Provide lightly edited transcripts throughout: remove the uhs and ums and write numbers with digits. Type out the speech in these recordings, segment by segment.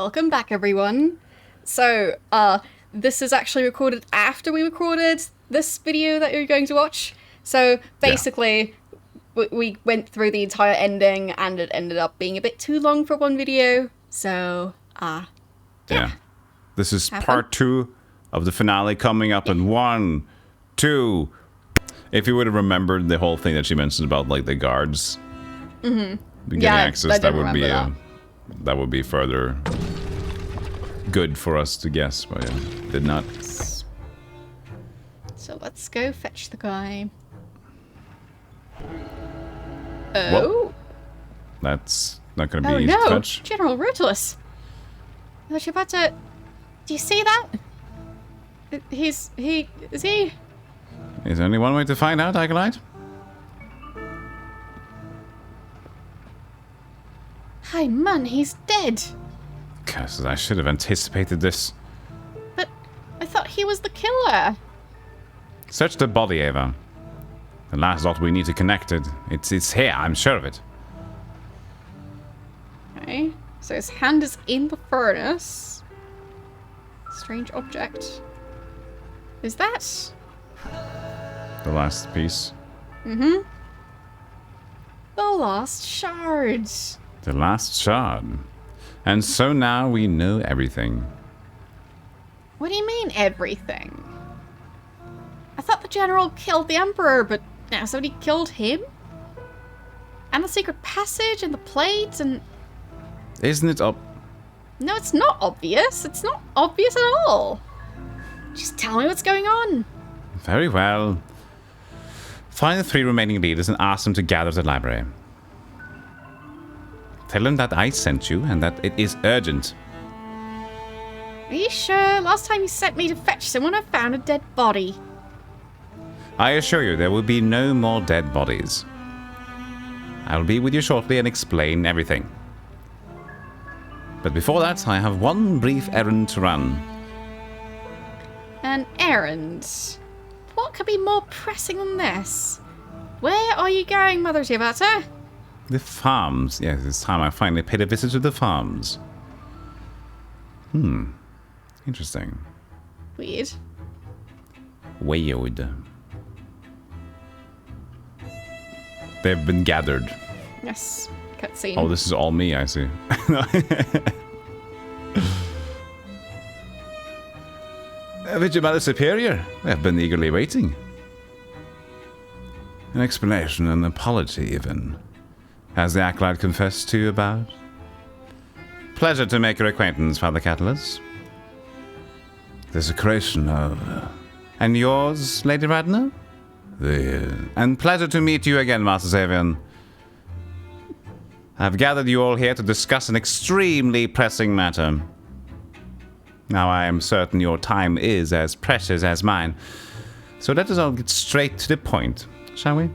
Welcome back, everyone. So, this is actually recorded after we recorded this video that you're going to watch. So, basically, we went through the entire ending, and it ended up being a bit too long for one video. So, yeah. This is part 2 of the finale coming up in 1, 2. If you would have remembered the whole thing that she mentioned about, like, the guards getting access, that would be further good for us to guess, but yeah, did not. So let's go fetch the guy. Well, that's not going to be easy to fetch. General Ruthless. Is she about to... Do you see that? Is he... Is there only one way to find out, Acolyte? Hi, man, he's dead. Curses, I should have anticipated this. But I thought he was the killer. Search the body, Ava. The last dot we need to connect it. It's here, I'm sure of it. Okay, so his hand is in the furnace. Strange object. Is that... The last piece. Mm-hmm. The last shard. The last shard. And so now we know everything. What do you mean, everything? I thought the general killed the emperor, but now somebody killed him? And the secret passage and the plate and... Isn't it up? No, it's not obvious. It's not obvious at all. Just tell me what's going on. Very well. Find the 3 remaining leaders and ask them to gather at the library. Tell them that I sent you and that it is urgent. Are you sure? Last time you sent me to fetch someone, I found a dead body. I assure you there will be no more dead bodies. I will be with you shortly and explain everything. But before that, I have one brief errand to run. An errand? What could be more pressing than this? Where are you going, Mother Tabata? The farms. Yes, it's time I finally paid a visit to the farms. Interesting. Weird. Weird. They've been gathered. Yes. Cutscene. Oh, this is all me, I see. Vigimata Superior, we have been eagerly waiting. An explanation, an apology even. Has the Acolyte confessed to you about? Pleasure to make your acquaintance, Father Catalyst. The secretion of... And yours, Lady Radna? And pleasure to meet you again, Master Savian. I've gathered you all here to discuss an extremely pressing matter. Now I am certain your time is as precious as mine. So let us all get straight to the point, shall we?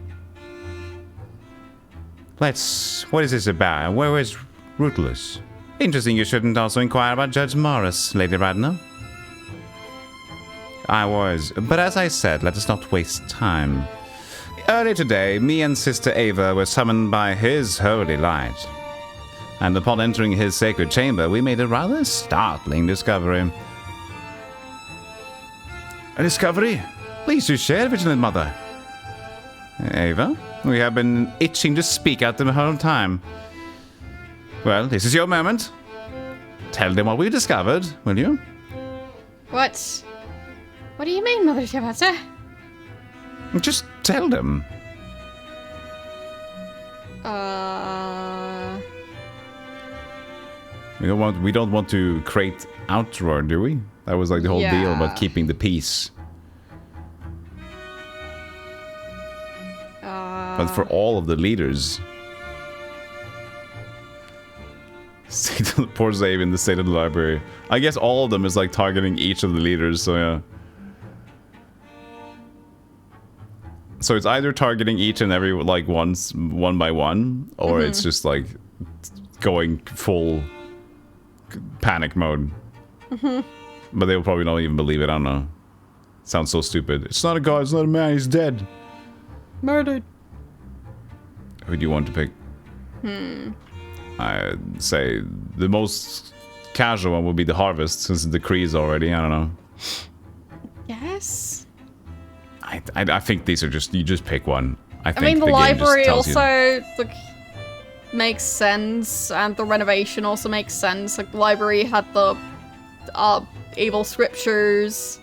What is this about? Where is Ruthless? Interesting you shouldn't also inquire about Judge Morris, Lady Radna. I was, but as I said, let us not waste time. Earlier today, me and Sister Ava were summoned by his holy light. And upon entering his sacred chamber, we made a rather startling discovery. A discovery? Please do share, Vigilant Mother. Ava, we have been itching to speak out the whole time. Well, this is your moment. Tell them what we discovered, will you? What? What do you mean, Mother Tabata? Just tell them. We don't want to create outroar, do we? That was like the whole deal about keeping the peace. But for all of the leaders. Poor Zave in the state of the library. I guess all of them is like targeting each of the leaders, so yeah. So it's either targeting each and every, like, one by one, or it's just like going full panic mode. But they'll probably not even believe it, I don't know. Sounds so stupid. It's not a god, it's not a man, he's dead. Murdered. Who do you want to pick? I'd say the most casual one would be the harvest, since it decreased already. I don't know. Yes. I think these are just, you just pick one. I mean, the library also like makes sense, and the renovation also makes sense. Like, the library had the evil scriptures.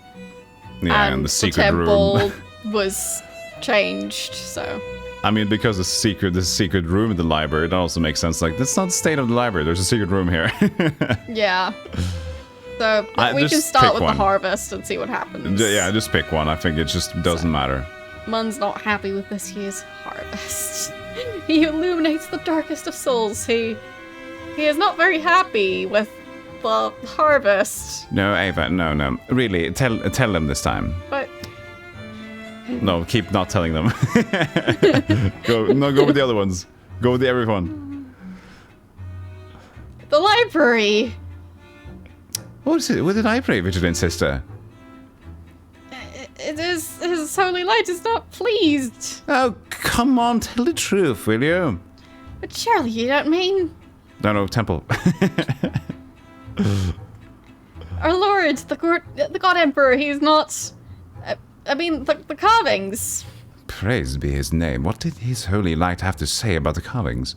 Yeah, and the secret temple room was changed, so. I mean, because the secret room in the library, that also makes sense. Like, that's not the state of the library. There's a secret room here. Yeah. So we can start with the harvest and see what happens. Yeah, just pick one. I think it just doesn't matter. Mun's not happy with this year's harvest. He illuminates the darkest of souls. He is not very happy with the harvest. No, Ava, no. Really, tell them this time. But no, keep not telling them. Go with the other ones. Go with everyone. The library. What is it with the library, Vigilant Sister? It is His Holy Light is not pleased. Oh, come on, tell the truth, will you? But surely you don't mean... No, temple. Our Lord, the God Emperor, he's not... I mean, the carvings. Praise be his name. What did his Holy Light have to say about the carvings?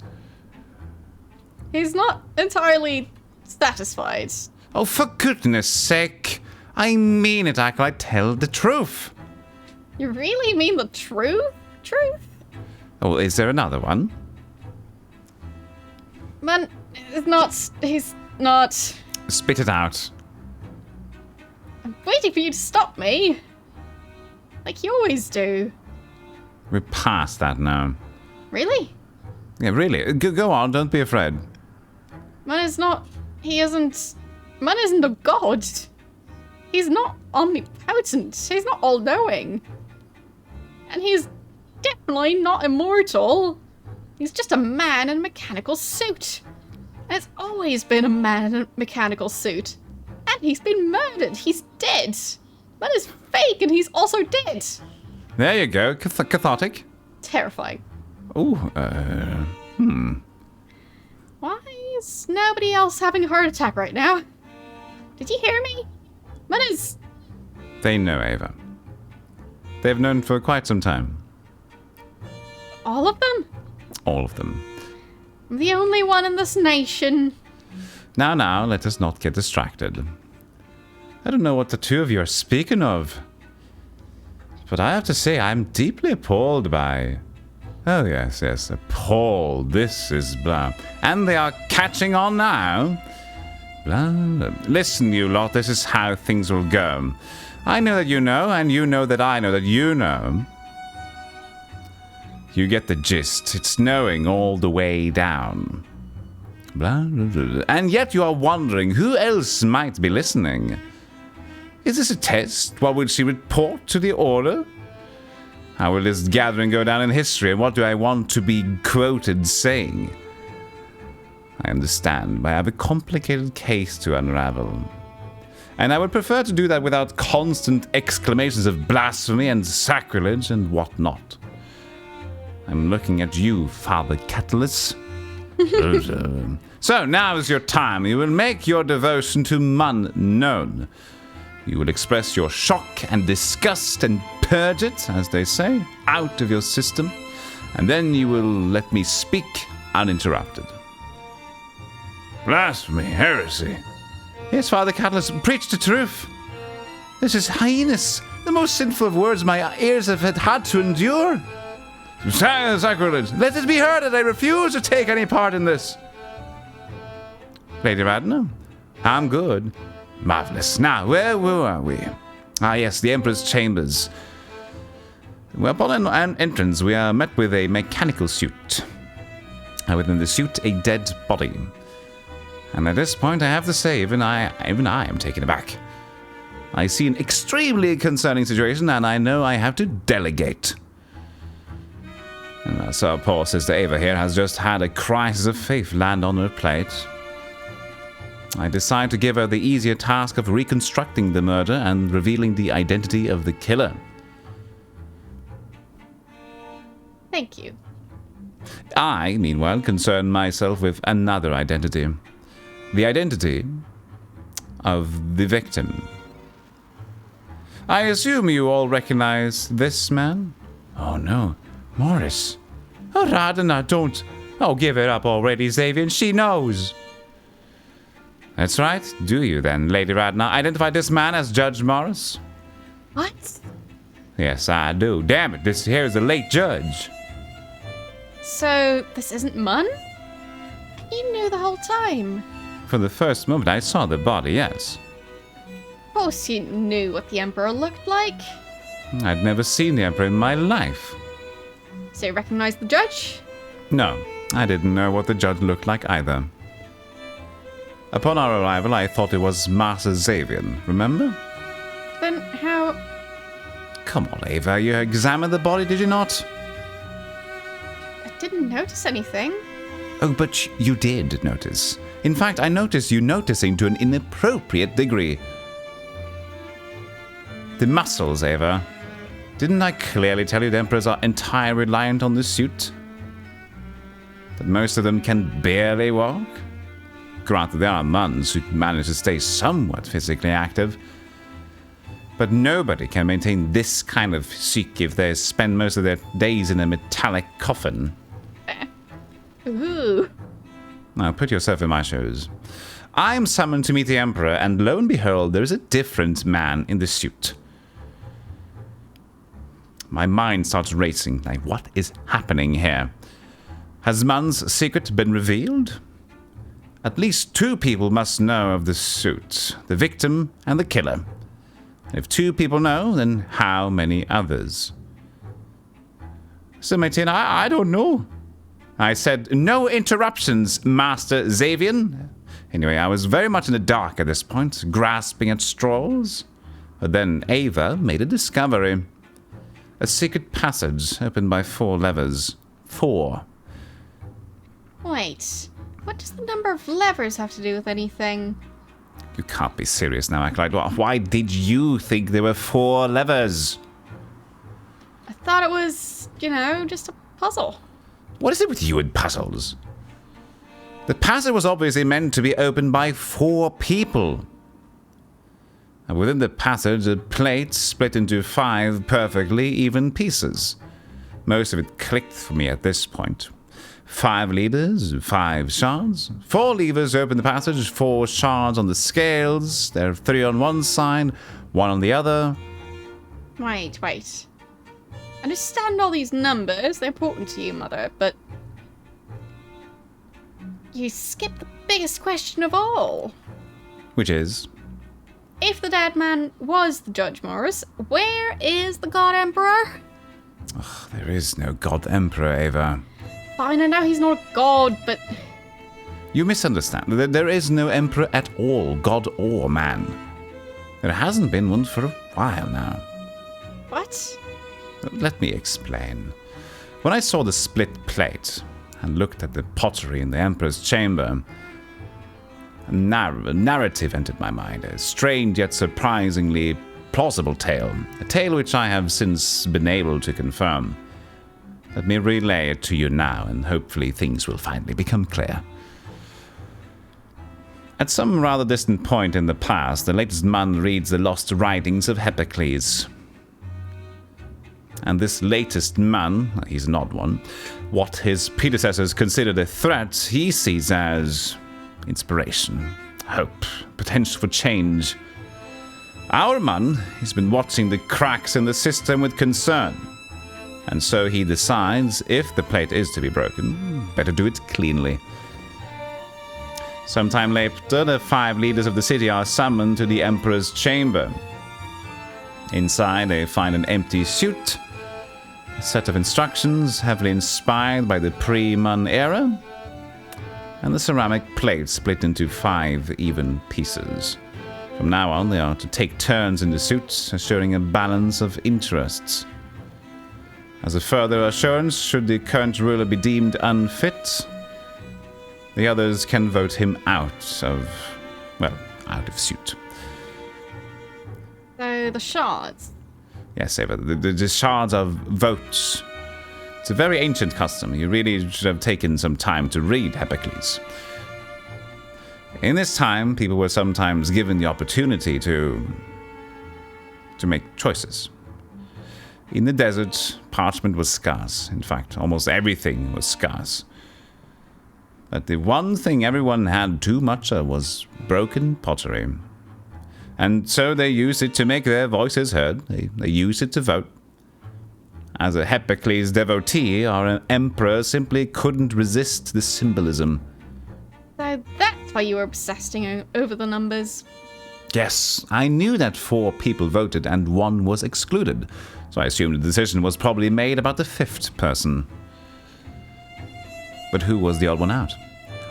He's not entirely satisfied. Oh, for goodness sake. I mean it, Acolyte. Tell the truth. You really mean the truth? Oh, is there another one? Man, he's not... Spit it out. I'm waiting for you to stop me. Like you always do. We're past that now. Really? Yeah, really. Go on, don't be afraid. Man isn't a god. He's not omnipotent. He's not all-knowing. And he's definitely not immortal. He's just a man in a mechanical suit. And it's always been a man in a mechanical suit. And he's been murdered. He's dead. Man is fake and he's also dead. There you go. Cathartic. Terrifying. Ooh, Why is nobody else having a heart attack right now? Did you hear me? Man is... They know, Ava. They've known for quite some time. All of them? All of them. I'm the only one in this nation. Now, let us not get distracted. I don't know what the two of you are speaking of. But I have to say, I'm deeply appalled by... Oh, yes, appalled. This is blah. And they are catching on now. Blah, blah. Listen, you lot, this is how things will go. I know that you know, and you know that I know that you know. You get the gist. It's knowing all the way down. Blah, blah, blah. And yet you are wondering who else might be listening. Is this a test? What will she report to the Order? How will this gathering go down in history, and what do I want to be quoted saying? I understand, but I have a complicated case to unravel. And I would prefer to do that without constant exclamations of blasphemy and sacrilege and whatnot. I'm looking at you, Father Catalyst. So, now is your time. You will make your devotion to Mun known. You will express your shock and disgust and purge it, as they say, out of your system. And then you will let me speak uninterrupted. Blasphemy, heresy. Yes, Father Catalyst, preach the truth. This is heinous. The most sinful of words my ears have had to endure. Sacrilege. Let it be heard that I refuse to take any part in this. Lady Radna, I'm good. Marvelous. Now, where are we? Ah, yes, the Emperor's chambers. Well, upon an entrance, we are met with a mechanical suit. Within the suit, a dead body. And at this point, I have to say, even I am taken aback. I see an extremely concerning situation, and I know I have to delegate. And so poor Sister Ava here has just had a crisis of faith land on her plate. I decide to give her the easier task of reconstructing the murder and revealing the identity of the killer. Thank you. I, meanwhile, concern myself with another identity. The identity of the victim. I assume you all recognize this man? Oh no, Morris. Oh, Radina, don't. Oh, give it up already, Xavier. She knows. That's right. Do you then, Lady Radna, identify this man as Judge Morris? What? Yes, I do. Damn it, this here is the late judge. So, this isn't Mun? You knew the whole time. For the first moment I saw the body, yes. Of course you knew what the Emperor looked like. I'd never seen the Emperor in my life. So you recognized the judge? No, I didn't know what the judge looked like either. Upon our arrival, I thought it was Master Xavier, remember? Then how... Come on, Ava, you examined the body, did you not? I didn't notice anything. Oh, but you did notice. In fact, I noticed you noticing to an inappropriate degree. The muscles, Ava. Didn't I clearly tell you the Emperors are entirely reliant on the suit? That most of them can barely walk? Granted, there are nuns who manage to stay somewhat physically active. But nobody can maintain this kind of physique if they spend most of their days in a metallic coffin. Ooh. Now, put yourself in my shoes. I'm summoned to meet the Emperor, and lo and behold, there is a different man in the suit. My mind starts racing. Like, what is happening here? Has Mun's secret been revealed? At least 2 people must know of the suit. The victim and the killer. And if 2 people know, then how many others? So, Martin, I don't know. I said, no interruptions, Master Xavier. Anyway, I was very much in the dark at this point, grasping at straws. But then Ava made a discovery. A secret passage opened by 4 levers. 4. Wait, what does the number of levers have to do with anything? You can't be serious now, Acolyte. Why did you think there were 4 levers? I thought it was, just a puzzle. What is it with you and puzzles? The passage was obviously meant to be opened by 4 people. And within the passage, a plate split into 5 perfectly even pieces. Most of it clicked for me at this point. 5 levers, 5 shards. 4 levers open the passage, 4 shards on the scales. There are 3 on one side, 1 on the other. Wait. I understand all these numbers, they're important to you, Mother, but... You skipped the biggest question of all. Which is? If the dead man was the Judge Morris, where is the God Emperor? Ugh, there is no God Emperor, Ava. Fine, I know he's not a god, but... You misunderstand. There is no Emperor at all, God or man. There hasn't been one for a while now. What? Let me explain. When I saw the split plate and looked at the pottery in the Emperor's chamber, a narrative entered my mind, a strange yet surprisingly plausible tale, a tale which I have since been able to confirm. Let me relay it to you now, and hopefully things will finally become clear. At some rather distant point in the past, the latest Mun reads the lost writings of Hippocles. And this latest Mun, he's an odd one, what his predecessors considered a threat, he sees as inspiration, hope, potential for change. Our Mun, he's been watching the cracks in the system with concern. And so he decides, if the plate is to be broken, better do it cleanly. Sometime later, the 5 leaders of the city are summoned to the Emperor's chamber. Inside, they find an empty suit, a set of instructions heavily inspired by the pre-Mun era, and the ceramic plate split into 5 even pieces. From now on, they are to take turns in the suit, assuring a balance of interests. As a further assurance, should the current ruler be deemed unfit, the others can vote him out of suit. So, the shards. Yes, Ava, the shards are votes. It's a very ancient custom. You really should have taken some time to read Hippocles. In this time, people were sometimes given the opportunity to make choices. In the desert, parchment was scarce. In fact, almost everything was scarce. But the one thing everyone had too much of was broken pottery. And so they used it to make their voices heard. They used it to vote. As a Hippocles devotee, our emperor simply couldn't resist the symbolism. So that's why you were obsessing over the numbers. Yes, I knew that 4 people voted and 1 was excluded, so I assumed the decision was probably made about the 5th person. But who was the odd one out?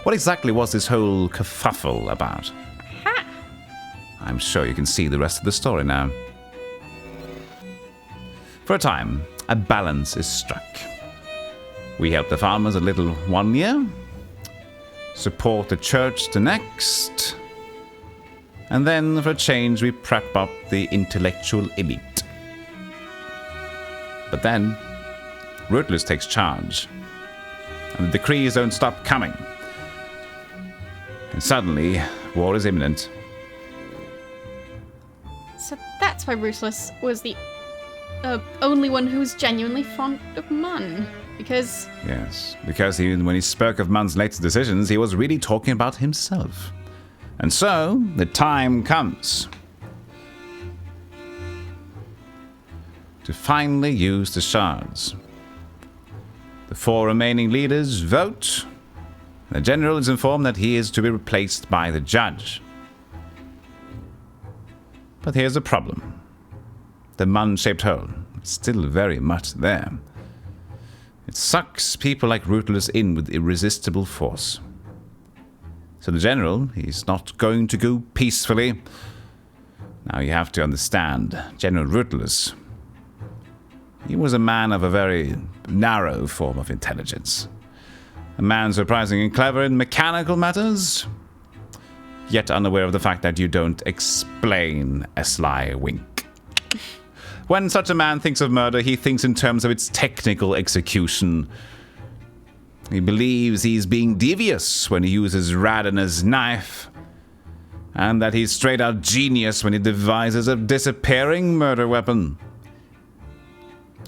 What exactly was this whole kerfuffle about? Ha! I'm sure you can see the rest of the story now. For a time, a balance is struck. We help the farmers a little one year, support the church the next, and then for a change we prep up the intellectual elite. But then, Ruthless takes charge, and the decrees don't stop coming. And suddenly, war is imminent. So that's why Ruthless was the only one who was genuinely fond of Mun. Because... Yes, because when he spoke of Mun's latest decisions, he was really talking about himself. And so, the time comes to finally use the shards. The 4 remaining leaders vote. The general is informed that he is to be replaced by the judge. But here's the problem. The Mun-shaped hole is still very much there. It sucks people like Ruthless in with irresistible force. So the general, he's not going to go peacefully. Now you have to understand, General Ruthless, he was a man of a very narrow form of intelligence. A man surprisingly clever in mechanical matters, yet unaware of the fact that you don't explain a sly wink. When such a man thinks of murder, he thinks in terms of its technical execution. He believes he's being devious when he uses Radina's knife, and that he's straight out genius when he devises a disappearing murder weapon.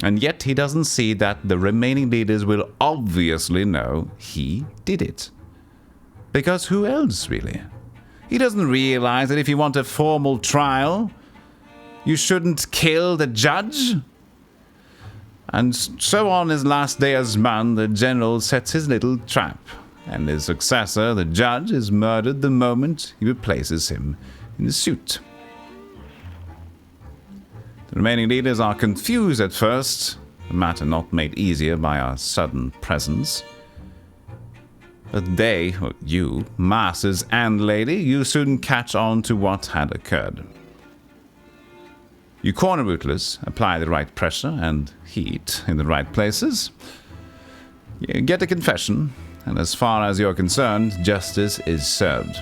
And yet he doesn't see that the remaining leaders will obviously know he did it. Because who else, really? He doesn't realize that if you want a formal trial, you shouldn't kill the judge. And so on his last day as Mun, the general sets his little trap, and his successor, the judge, is murdered the moment he replaces him in the suit. The remaining leaders are confused at first, the matter not made easier by our sudden presence. But they, or you, masters and lady, you soon catch on to what had occurred. You corner Ruthless, apply the right pressure and heat in the right places. You get a confession, and as far as you're concerned, justice is served.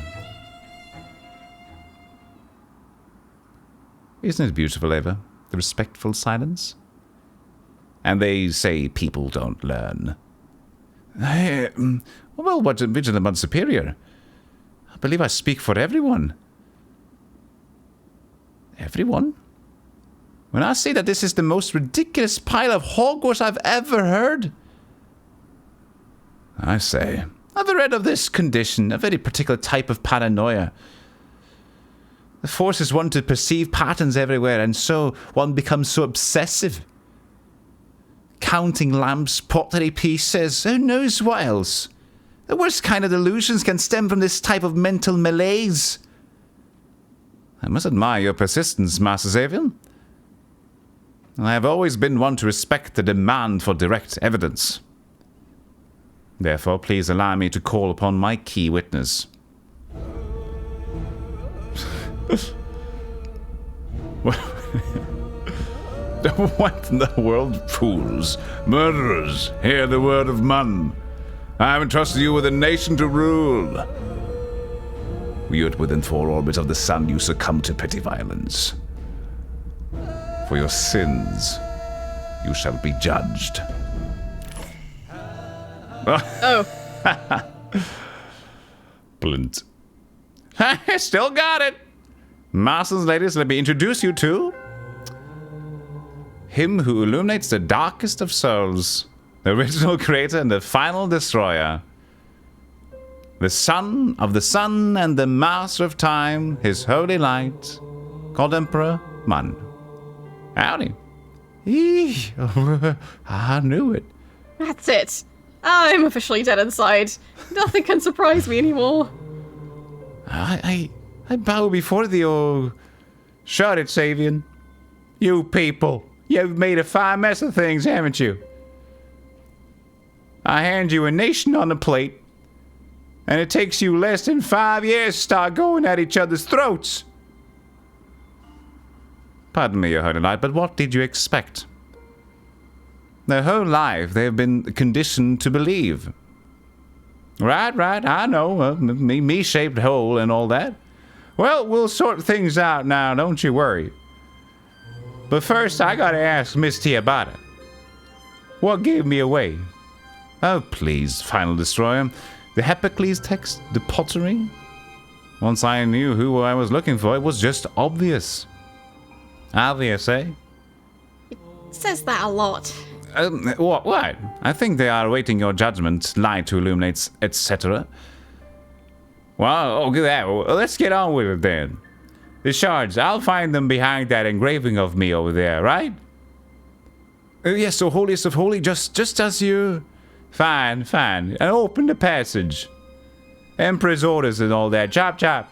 Isn't it beautiful, Ava? The respectful silence? And they say people don't learn. Well, what vigilant but superior? I believe I speak for everyone. Everyone? When I say that this is the most ridiculous pile of hogwash I've ever heard? I say, I've read of this condition, a very particular type of paranoia. The forces one to perceive patterns everywhere, and so one becomes so obsessive. Counting lamps, pottery pieces, who knows what else? The worst kind of delusions can stem from this type of mental malaise. I must admire your persistence, Master Xavier. I have always been one to respect the demand for direct evidence. Therefore, please allow me to call upon my key witness. What in the world, fools? Murderers, hear the word of Mun. I have entrusted you with a nation to rule. Yet within 4 orbits of the sun, you succumb to petty violence. For your sins, you shall be judged. Oh. Blunt. Still got it. Masters and ladies, let me introduce you to him who illuminates the darkest of souls, the original creator and the final destroyer. The son of the sun and the master of time, his holy light, called Emperor Mun. Howdy. Eee, I knew it. That's it. I'm officially dead inside. Nothing can surprise me anymore. I bow before thee, oh sharded Savian. You people, you've made a fine mess of things, haven't you? I hand you a nation on a plate, and it takes you less than 5 years to start going at each other's throats. Pardon me, your holy light, but what did you expect? Their whole life they have been conditioned to believe. Right, I know, me-shaped hole and all that. Well, we'll sort things out now, don't you worry. But first, I gotta ask Miss Tiabata. What gave me away? Oh, please, Final Destroyer. The Hippocles text, the pottery? Once I knew who I was looking for, it was just obvious. Obvious, eh? It says that a lot. What? I think they are awaiting your judgment, light to illuminate, etc. Well, okay, well, let's get on with it then. The shards, I'll find them behind that engraving of me over there, right? Yes, so holiest of holy, just as you... Fine, and open the passage. Emperor's orders and all that, chop.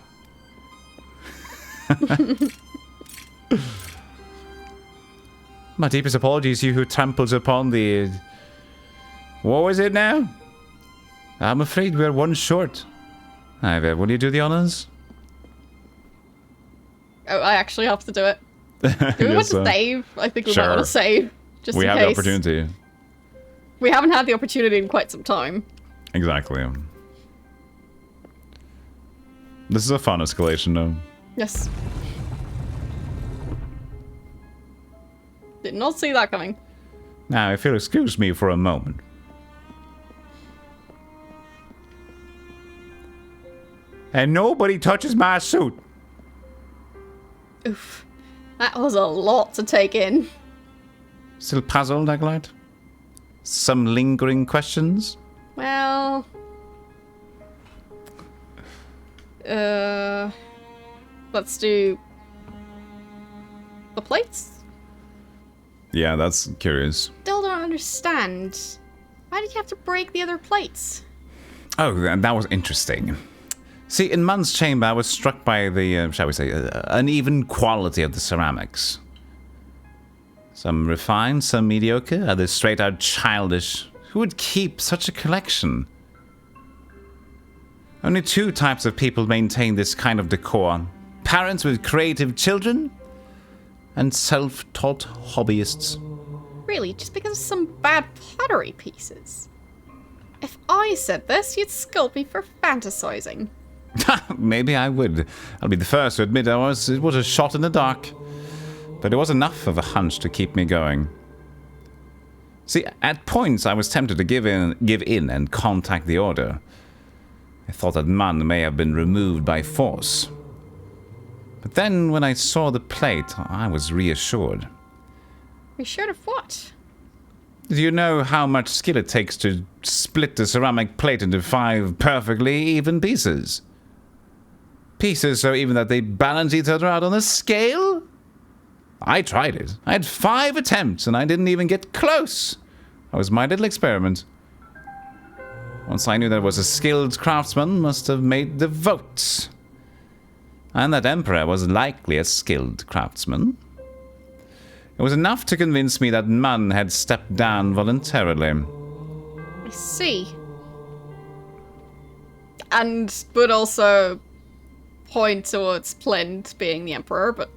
My deepest apologies, you who tramples upon the... What was it now? I'm afraid we're one short. Will you do the honors? Oh, I actually have to do it. Do we want to save? I think we might want to save. Just we in have case. the opportunity. We haven't had the opportunity in quite some time. Exactly. This is a fun escalation, though. Yes. Did not see that coming. Now, if you'll excuse me for a moment. And nobody touches my suit. Oof. That was a lot to take in. Still puzzled, Acolyte? Some lingering questions? Well... Let's do... the plates? Yeah, that's curious. Still don't understand. Why did you have to break the other plates? Oh, that was interesting. See, in Mun's chamber, I was struck by the, shall we say, uneven quality of the ceramics. Some refined, some mediocre, others straight out childish. Who would keep such a collection? Only two types of people maintain this kind of decor. Parents with creative children, and self-taught hobbyists. Really, just because of some bad pottery pieces? If I said this, you'd scold me for fantasizing. Maybe I would. I'll be the first to admit it was a shot in the dark. But it was enough of a hunch to keep me going. See, at points I was tempted to give in and contact the Order. I thought that Mun may have been removed by force. But then when I saw the plate, I was reassured. Reassured of what? Do you know how much skill it takes to split the ceramic plate into 5 perfectly even pieces? Pieces so even that they balance each other out on a scale? I tried it. I had 5 attempts and I didn't even get close. That was my little experiment. Once I knew that it was a skilled craftsman must have made the votes. And that Emperor was likely a skilled craftsman. It was enough to convince me that Mun had stepped down voluntarily. I see. And would also point towards Plint being the Emperor, but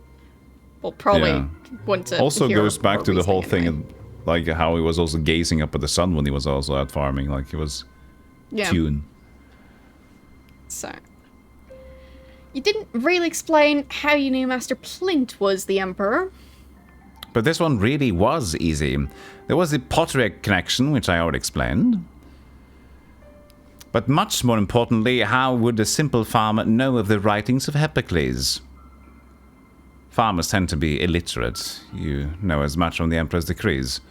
we'll probably want to also hear goes back to the whole anyway. thing of like how he was also gazing up at the sun when he was also out farming, like he was tuned. So, you didn't really explain how you knew Master Plint was the Emperor. But this one really was easy. There was the pottery connection, which I already explained. But much more importantly, how would a simple farmer know of the writings of Hippocles? Farmers tend to be illiterate. You know as much from the Emperor's decrees.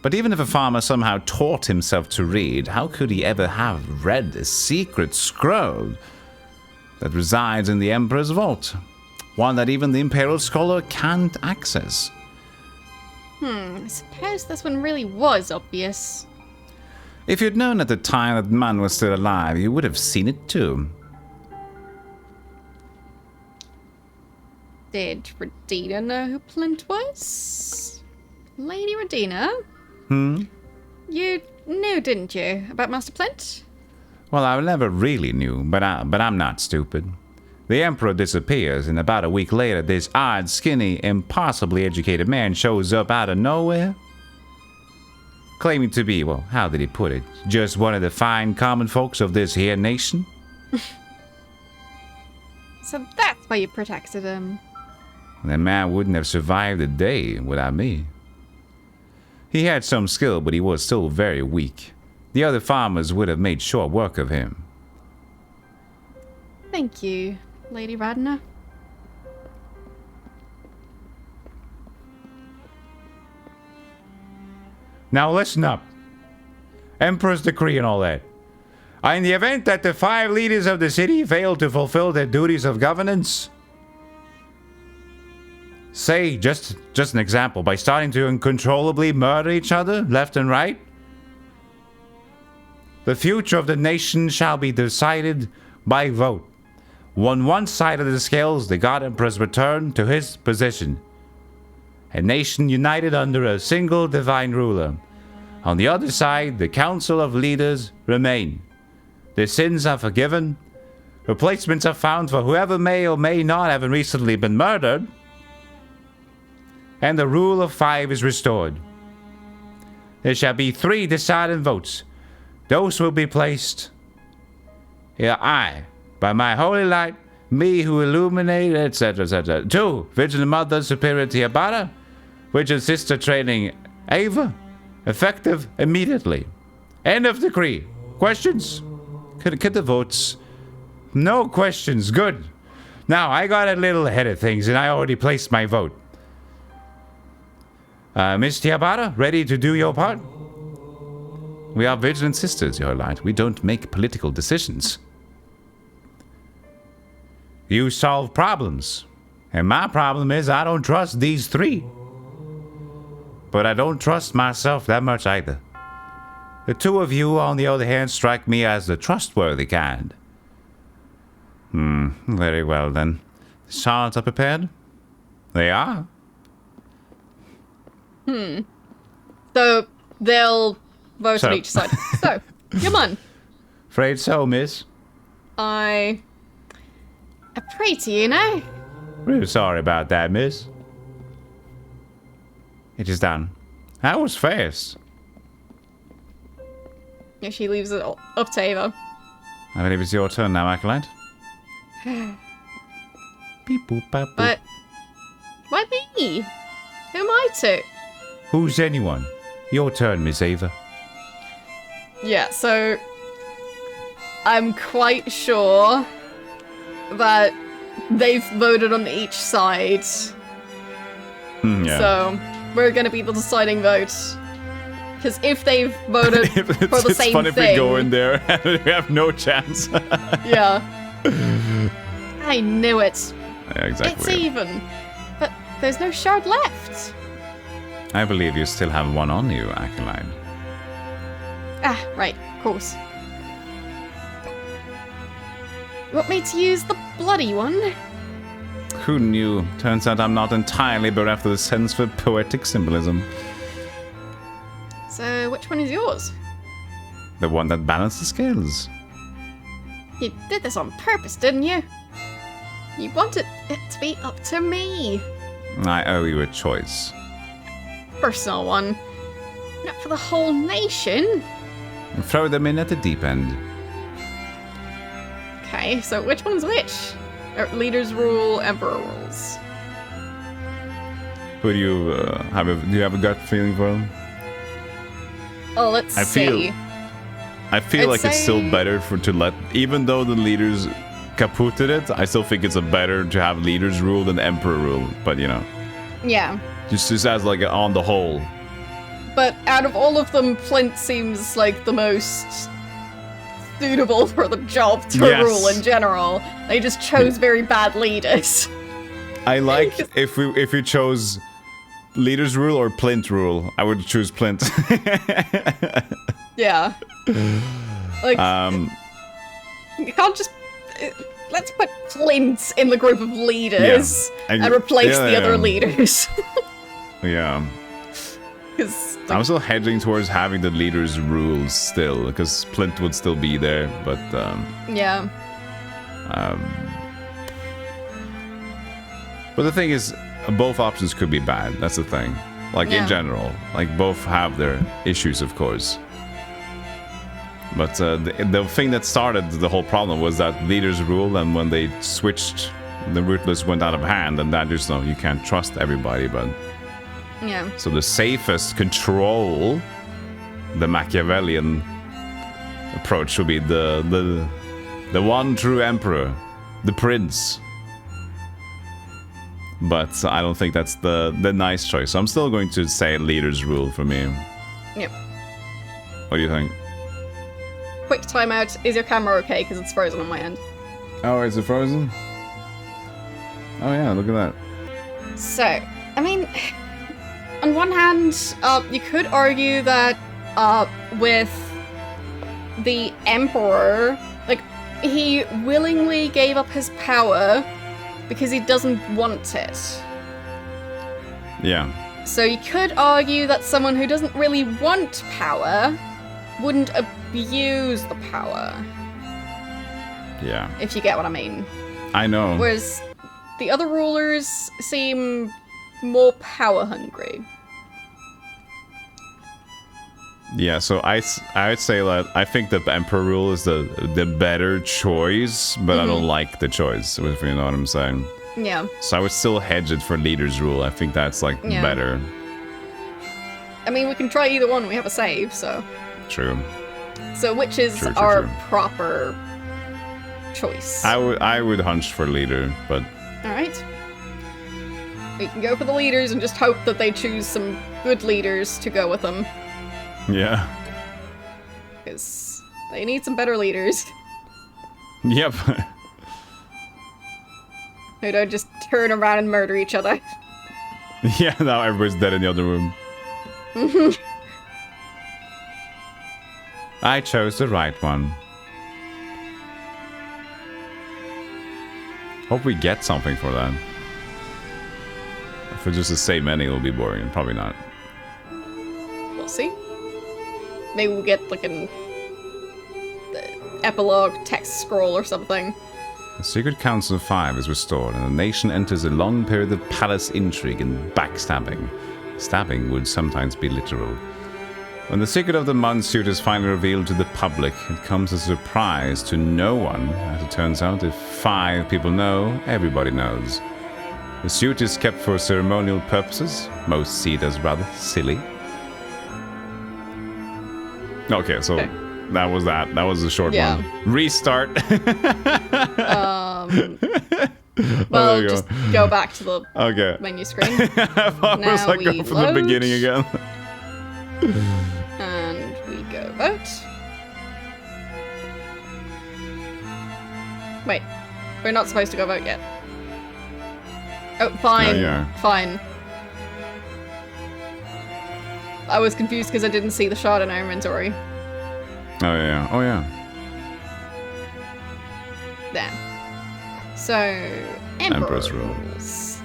But even if a farmer somehow taught himself to read, how could he ever have read a secret scroll that resides in the Emperor's vault? One that even the Imperial Scholar can't access. I suppose this one really was obvious. If you'd known at the time that man was still alive, you would have seen it too. Did Radina know who Plint was? Lady Radina? You knew, didn't you, about Master Plint? Well, I never really knew, but I'm not stupid. The Emperor disappears, and about a week later, this odd, skinny, impossibly educated man shows up out of nowhere. Claiming to be, well, how did he put it? Just one of the fine common folks of this here nation? So that's why you protected him. That man wouldn't have survived a day without me. He had some skill, but he was still very weak. The other farmers would have made short work of him. Thank you, Lady Radina. Now listen up. Emperor's decree and all that. In the event that the 5 leaders of the city fail to fulfill their duties of governance, say, just an example, by starting to uncontrollably murder each other left and right, the future of the nation shall be decided by vote. On one side of the scales, the God Emperor's return to his position. A nation united under a single divine ruler. On the other side, the council of leaders remain. Their sins are forgiven. Replacements are found for whoever may or may not have recently been murdered. And the rule of 5 is restored. There shall be 3 deciding votes. Those will be placed. Here I, by my holy light, me who illuminate, etc., etc. 2, Virgin Mother Superior Tiabata, Virgin Sister Training Ava, effective immediately. End of decree. Questions? Get the votes. No questions. Good. Now, I got a little ahead of things, and I already placed my vote. Miss Tiabata, ready to do your part? We are vigilant sisters, Your Light. We don't make political decisions. You solve problems. And my problem is I don't trust these 3. But I don't trust myself that much either. The 2 of you, on the other hand, strike me as the trustworthy kind. Very well then. The shards are prepared? They are. So they'll vote on each side. So, come on. Afraid so, miss. I pray to you now. Really sorry about that, miss. It is done. That was fast. Yeah, she leaves it up to Ava. I believe it's your turn now, Acolyte. Beep boop bap boop. But why me? Who am I to? Who's anyone? Your turn, Miss Ava. Yeah, so I'm quite sure that they've voted on each side. Yeah. So we're gonna be the deciding vote. Because if they've voted for the same fun if thing, we go in there and we have no chance. yeah. I knew it. Yeah, exactly. It's even. But there's no shard left. I believe you still have one on you, Acolyte. Ah, right, of course. You want me to use the bloody one? Who knew? Turns out I'm not entirely bereft of the sense for poetic symbolism. So, which one is yours? The one that balanced the scales. You did this on purpose, didn't you? You wanted it to be up to me. I owe you a choice. Personal one. Not for the whole nation. Throw them in at the deep end. Okay, so which one's which? Leaders rule, Emperor rules. Who do you do you have a gut feeling for them? Oh, let's I see. feel I feel I'd like it's still say- better to let, even though the leaders kaputted it, I still think it's better to have leaders rule than emperor rule. But you know, Yeah. just as like on the whole. But out of all of them, Flint seems like the most suitable for the job to Yes. rule in general. They just chose very bad leaders. I like if we chose leaders rule or Plint rule. I would choose Plint. Yeah. Like, you can't just... Let's put Flint in the group of leaders Yeah. and replace the other Yeah. leaders. Yeah. Because, I'm still hedging towards having the leaders rule still, because Plint would still be there, but yeah. but the thing is, both options could be bad. That's the thing. Like Yeah. in general, like both have their issues, of course. But the thing that started the whole problem was that leaders rule, and when they switched, the ruthless went out of hand, and that just you can't trust everybody. But Yeah. so the safest control, the Machiavellian approach would be the one true emperor, the prince. But I don't think that's the nice choice. So I'm still going to say leaders rule for me. Yep. What do you think? Quick timeout. Is your camera okay? Because it's frozen on my end. Oh, is it frozen? Oh yeah, look at that. So, I mean, on one hand, you could argue that with the Emperor, like, he willingly gave up his power because he doesn't want it. Yeah. So you could argue that someone who doesn't really want power wouldn't abuse the power, Yeah. if you get what I mean. I know. Whereas the other rulers seem more power hungry. Yeah, so I would say that I think the Emperor rule is the better choice, but I don't like the choice, if you know what I'm saying. Yeah. So I would still hedge it for leaders rule. I think that's like Yeah. better. I mean, we can try either one. We have a save, so. True. So which is True, our true. proper choice? I would hunch for leader, but Alright. We can go for the leaders and just hope that they choose some good leaders to go with them. yeah. Because they need some better leaders Yep. who don't just turn around and murder each other. Yeah, now everybody's dead in the other room. I chose the right one. Hope we get something for that. If it's just the same ending, it'll be boring. Probably not. We'll see. Maybe we'll get like an epilogue text scroll or something. The Secret Council 5 is restored, and the nation enters a long period of palace intrigue and backstabbing. Stabbing would sometimes be literal. When the secret of the Mun suit is finally revealed to the public, it comes as a surprise to no one. As it turns out, if 5 people know, everybody knows. The suit is kept for ceremonial purposes. Most see it as rather silly. Okay, so that was that. That was a short Yeah. one. Restart. Well, there you go. just go back to the Okay. menu screen. I thought it was Now like we go from the load. beginning again. And we go vote. Wait, we're not supposed to go vote yet. Oh, fine. No, you are. Fine. I was confused because I didn't see the shot in our inventory. Oh yeah. Oh yeah. There. So, Emperor's Emperor's rule. rules.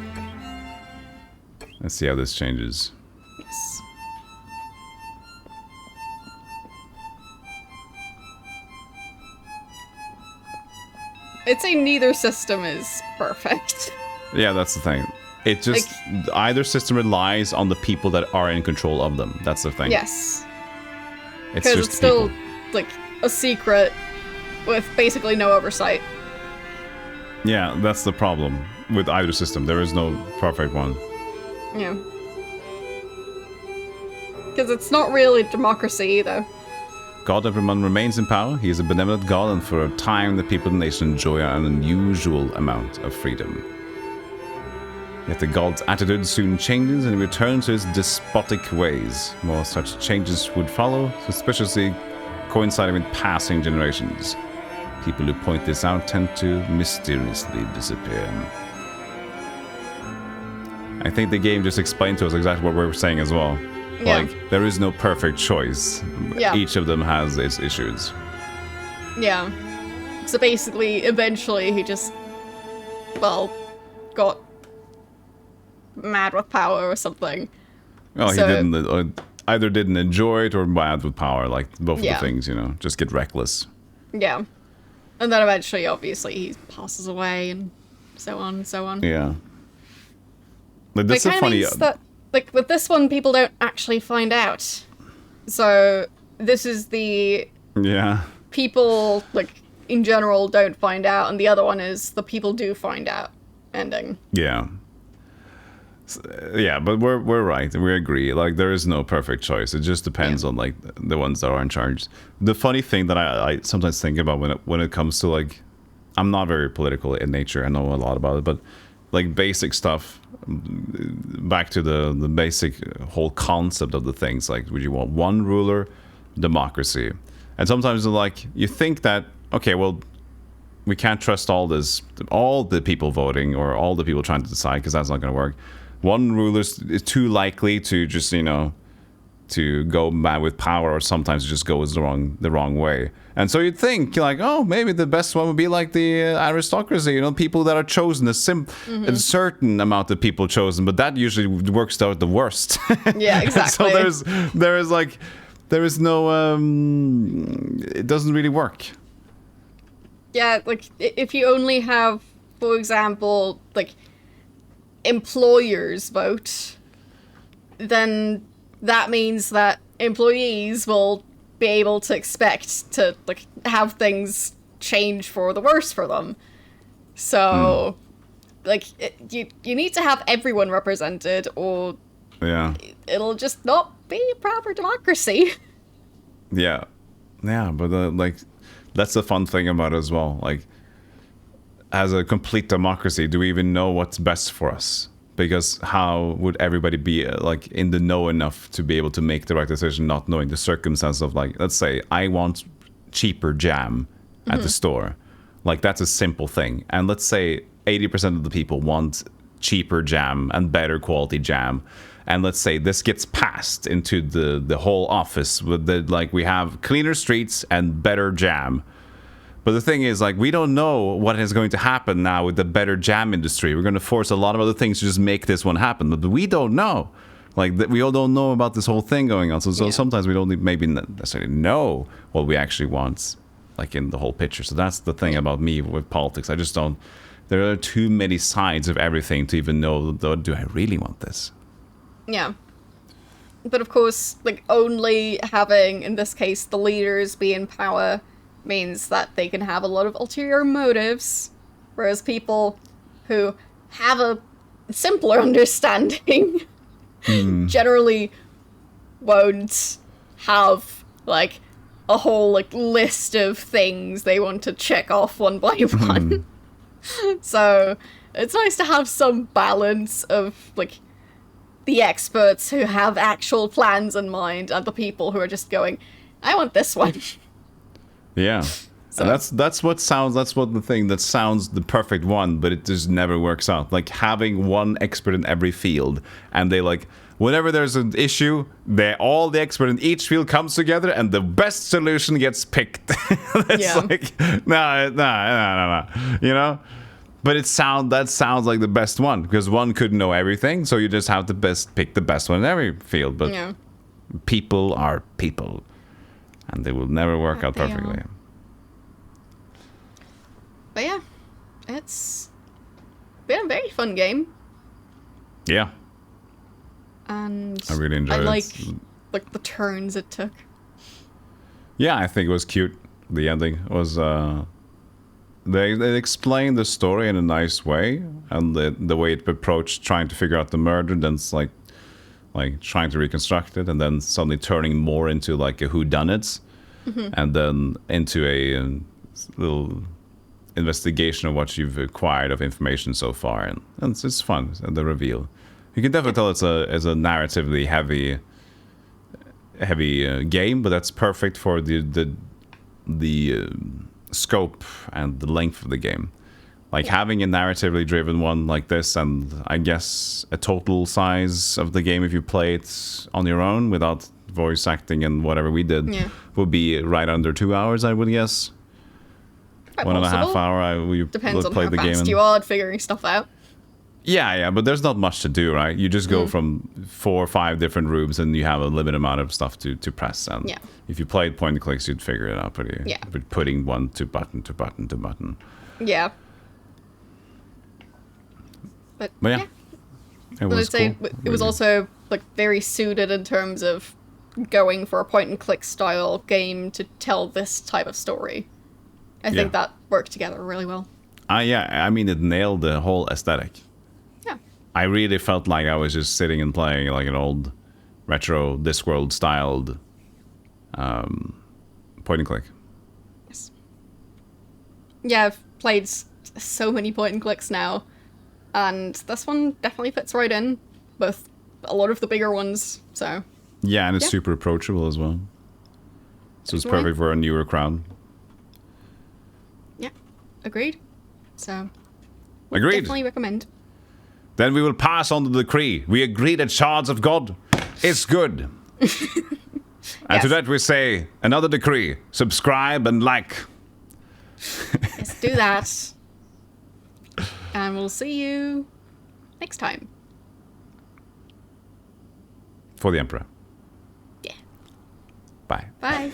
Let's see how this changes. Yes. I'd say neither system is perfect. Yeah, that's the thing. It just either system relies on the people that are in control of them. That's the thing. Yes. It's Because just it's still, people. like, a secret with basically no oversight. Yeah, that's the problem with either system. There is no perfect one. Yeah. Because it's not really democracy either. God Everyone remains in power. He is a benevolent God, and for a time the people of the nation enjoy an unusual amount of freedom. Yet the god's attitude soon changes and he returns to his despotic ways. More such changes would follow, suspiciously coinciding with passing generations. People who point this out tend to mysteriously disappear. I think the game just explained to us exactly what we were saying as well. Yeah. Like, there is no perfect choice. Yeah. Each of them has its issues. Yeah. So basically, eventually he just, well, got mad with power or something. Oh, So- he didn't either didn't enjoy it or mad with power, like both of the things, you know, just get reckless. Yeah. And then eventually, obviously, he passes away and so on and so on. Yeah. Like, But that's it a kind of funny. means that, like, with this one, people don't actually find out. So this is the Yeah. people, like, in general don't find out, and the other one is the people do find out ending. Yeah. Yeah, but we're right. We agree. Like, there is no perfect choice. It just depends on like the ones that are in charge. The funny thing that I sometimes think about when it comes to, like, I'm not very political in nature. I know a lot about it, but like basic stuff. Back to the basic whole concept of the things. Like, would you want one ruler, democracy? And sometimes like you think that, okay, well, we can't trust all the people voting or all the people trying to decide, because that's not going to work. One ruler is too likely to just, you know, to go mad with power, or sometimes it just goes the wrong way. And so you'd think, like, oh, maybe the best one would be like the aristocracy, you know, people that are chosen, a certain amount of people chosen, but that usually works out the worst. Yeah, exactly. So there is no, it doesn't really work. Yeah, like, if you only have, for example, like, employers vote, then that means that employees will be able to expect to, like, have things change for the worse for them. So, like, you need to have everyone represented, or Yeah. it'll just not be a proper democracy. Yeah, but like, that's the fun thing about it as well. Like, as a complete democracy, do we even know what's best for us? Because how would everybody be like in the know enough to be able to make the right decision, not knowing the circumstance of, like, let's say I want cheaper jam at the store. Like, that's a simple thing. And let's say 80% of the people want cheaper jam and better quality jam. And let's say this gets passed into the whole office with the, like, we have cleaner streets and better jam. But the thing is, like, we don't know what is going to happen now with the better jam industry. We're going to force a lot of other things to just make this one happen. But we don't know. Like, we all don't know about this whole thing going on. So sometimes we don't maybe necessarily know what we actually want, like, in the whole picture. So that's the thing about me with politics. I just don't... There are too many sides of everything to even know, do I really want this? Yeah. But of course, like, only having, in this case, the leaders be in power means that they can have a lot of ulterior motives, whereas people who have a simpler understanding generally won't have, like, a whole, like, list of things they want to check off one by one. So it's nice to have some balance of, like, the experts who have actual plans in mind and the people who are just going, I want this one. Yeah. So. And that's what the thing that sounds the perfect one, but it just never works out. Like, having one expert in every field, and they, like, whenever there's an issue, all the expert in each field comes together and the best solution gets picked. It's like, no. You know? But that sounds like the best one, because one could know everything, so you just have to pick the best one in every field. But people are people, and they will never work out perfectly. But yeah, it's been a very fun game. Yeah. And I really enjoyed it. like the turns it took. Yeah, I think it was cute. The ending was they explained the story in a nice way, and the way it approached trying to figure out the murder, then it's like trying to reconstruct it, and then suddenly turning more into like a whodunit. and then into a little investigation of what you've acquired of information so far, and it's fun. The reveal, you can definitely tell it's a narratively heavy game, but that's perfect for the scope and the length of the game. Like having a narratively driven one like this, and I guess a total size of the game if you play it on your own without voice acting and whatever we did, would be right under 2 hours, I would guess. Quite 1.5 hour. We depends on play how the fast game you are at figuring stuff out. Yeah, but there's not much to do, right? You just go from 4 or 5 different rooms, and you have a limited amount of stuff to press. And if you played point and clicks, you'd figure it out pretty. Putting one to button to button to button. Yeah. But yeah. It was cool. It was also like very suited in terms of going for a point and click style game to tell this type of story. I think that worked together really well. I mean, it nailed the whole aesthetic. Yeah. I really felt like I was just sitting and playing like an old retro Discworld styled point and click. Yes. Yeah, I've played so many point and clicks now, and this one definitely fits right in with a lot of the bigger ones. So. Yeah, and it's super approachable as well. So it's perfect for a newer crowd. Yeah, agreed. So, agreed. Definitely recommend. Then we will pass on the decree. We agree that Shards of God is good. And to that we say, another decree. Subscribe and like. Let's do that. And we'll see you next time. For the Emperor. Yeah. Bye. Bye.